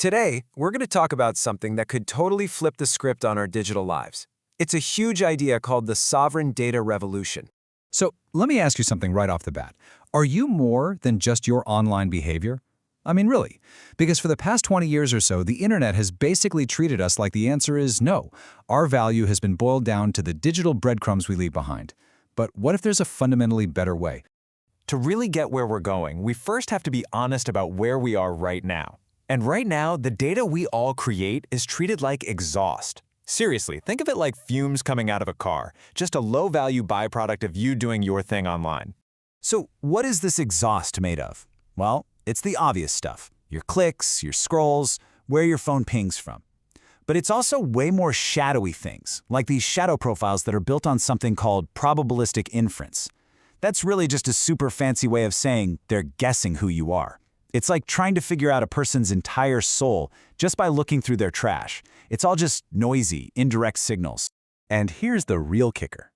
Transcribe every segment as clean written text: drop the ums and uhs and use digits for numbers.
Today, we're going to talk about something that could totally flip the script on our digital lives. It's a huge idea called the sovereign data revolution. So let me ask you something right off the bat. Are you more than just your online behavior? I mean, really. Because for the past 20 years or so, the internet has basically treated us like the answer is no. Our value has been boiled down to the digital breadcrumbs we leave behind. But what if there's a fundamentally better way? To really get where we're going, we first have to be honest about where we are right now. And right now, the data we all create is treated like exhaust. Seriously, think of it like fumes coming out of a car, just a low-value byproduct of you doing your thing online. So what is this exhaust made of? Well, it's the obvious stuff. Your clicks, your scrolls, where your phone pings from. But it's also way more shadowy things, like these shadow profiles that are built on something called probabilistic inference. That's really just a super fancy way of saying they're guessing who you are. It's like trying to figure out a person's entire soul just by looking through their trash. It's all just noisy, indirect signals. And here's the real kicker.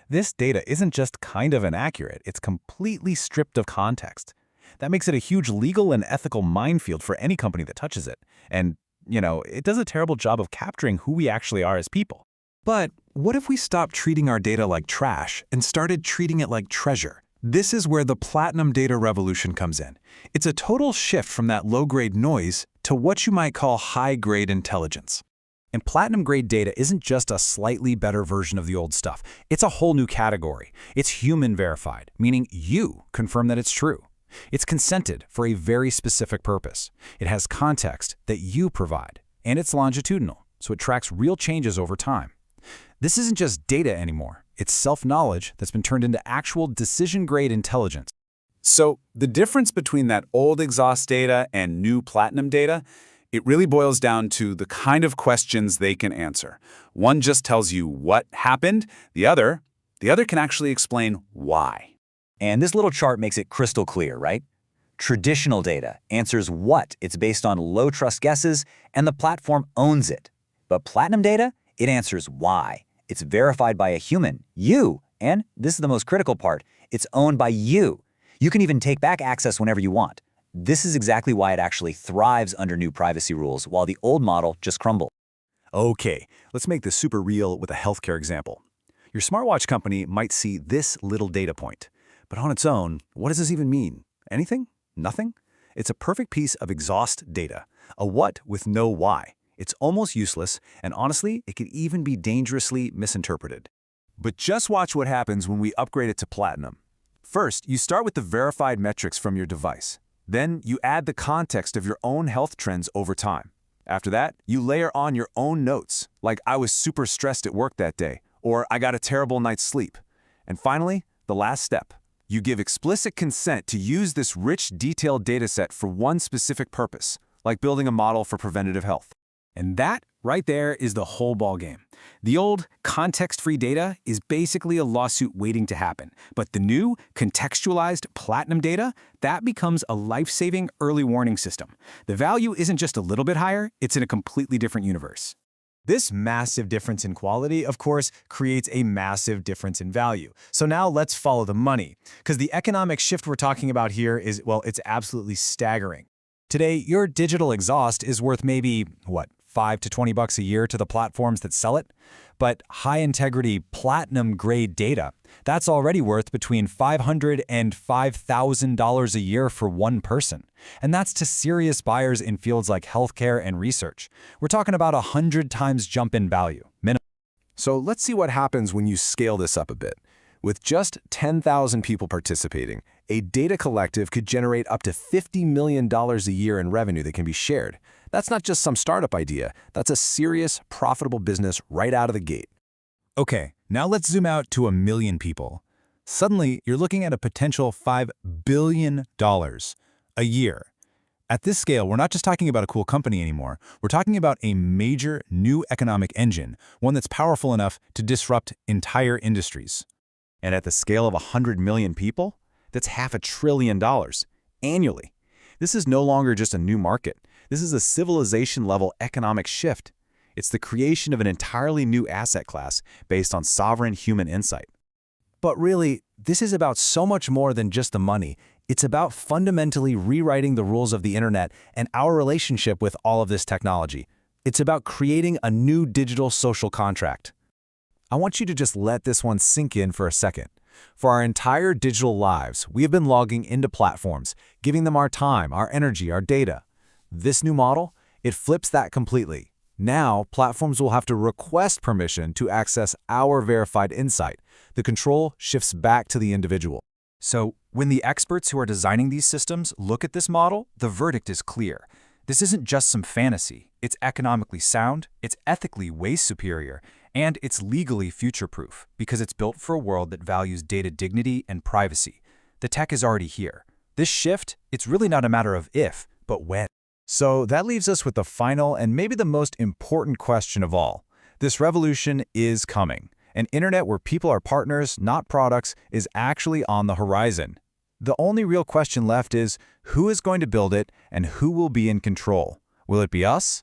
This data isn't just kind of inaccurate, it's completely stripped of context. That makes it a huge legal and ethical minefield for any company that touches it. And, it does a terrible job of capturing who we actually are as people. But what if we stopped treating our data like trash and started treating it like treasure? This is where the platinum data revolution comes in. It's a total shift from that low-grade noise to what you might call high-grade intelligence. And platinum-grade data isn't just a slightly better version of the old stuff. It's a whole new category. It's human-verified, meaning you confirm that it's true. It's consented for a very specific purpose. It has context that you provide, and it's longitudinal, so it tracks real changes over time. This isn't just data anymore. It's self-knowledge that's been turned into actual decision-grade intelligence. So the difference between that old exhaust data and new platinum data, it really boils down to the kind of questions they can answer. One just tells you what happened, the other can actually explain why. And this little chart makes it crystal clear, right? Traditional data answers what it's based on low-trust guesses, and the platform owns it. But platinum data, it answers why. It's verified by a human, you, and this is the most critical part, it's owned by you. You can even take back access whenever you want. This is exactly why it actually thrives under new privacy rules, while the old model just crumbled. Okay, let's make this super real with a healthcare example. Your smartwatch company might see this little data point. But on its own, what does this even mean? Anything? Nothing? It's a perfect piece of exhaust data, a what with no why. It's almost useless, and honestly, it could even be dangerously misinterpreted. But just watch what happens when we upgrade it to platinum. First, you start with the verified metrics from your device. Then, you add the context of your own health trends over time. After that, you layer on your own notes, like I was super stressed at work that day, or I got a terrible night's sleep. And finally, the last step. You give explicit consent to use this rich, detailed dataset for one specific purpose, like building a model for preventative health. And that, right there, is the whole ballgame. The old, context-free data is basically a lawsuit waiting to happen. But the new, contextualized platinum data, that becomes a life-saving early warning system. The value isn't just a little bit higher, it's in a completely different universe. This massive difference in quality, of course, creates a massive difference in value. So now let's follow the money, because the economic shift we're talking about here is, well, it's absolutely staggering. Today, your digital exhaust is worth maybe, $5 to $20 a year to the platforms that sell it? But high-integrity, platinum-grade data, that's already worth between $500 and $5,000 a year for one person. And that's to serious buyers in fields like healthcare and research. We're talking about 100 times jump in value, minimum. So let's see what happens when you scale this up a bit. With just 10,000 people participating, a data collective could generate up to $50 million a year in revenue that can be shared. That's not just some startup idea. That's a serious, profitable business right out of the gate. Okay, now let's zoom out to 1 million people. Suddenly, you're looking at a potential $5 billion a year. At this scale, we're not just talking about a cool company anymore. We're talking about a major new economic engine, one that's powerful enough to disrupt entire industries. And at the scale of 100 million people, that's $500 billion annually. This is no longer just a new market. This is a civilization-level economic shift. It's the creation of an entirely new asset class based on sovereign human insight. But really, this is about so much more than just the money. It's about fundamentally rewriting the rules of the internet and our relationship with all of this technology. It's about creating a new digital social contract. I want you to just let this one sink in for a second. For our entire digital lives, we have been logging into platforms, giving them our time, our energy, our data. This new model, it flips that completely. Now, platforms will have to request permission to access our verified insight. The control shifts back to the individual. So, when the experts who are designing these systems look at this model, the verdict is clear. This isn't just some fantasy. It's economically sound, it's ethically way superior, and it's legally future-proof because it's built for a world that values data dignity and privacy. The tech is already here. This shift, it's really not a matter of if, but when. So that leaves us with the final and maybe the most important question of all. This revolution is coming. An internet where people are partners, not products, is actually on the horizon. The only real question left is, who is going to build it and who will be in control? Will it be us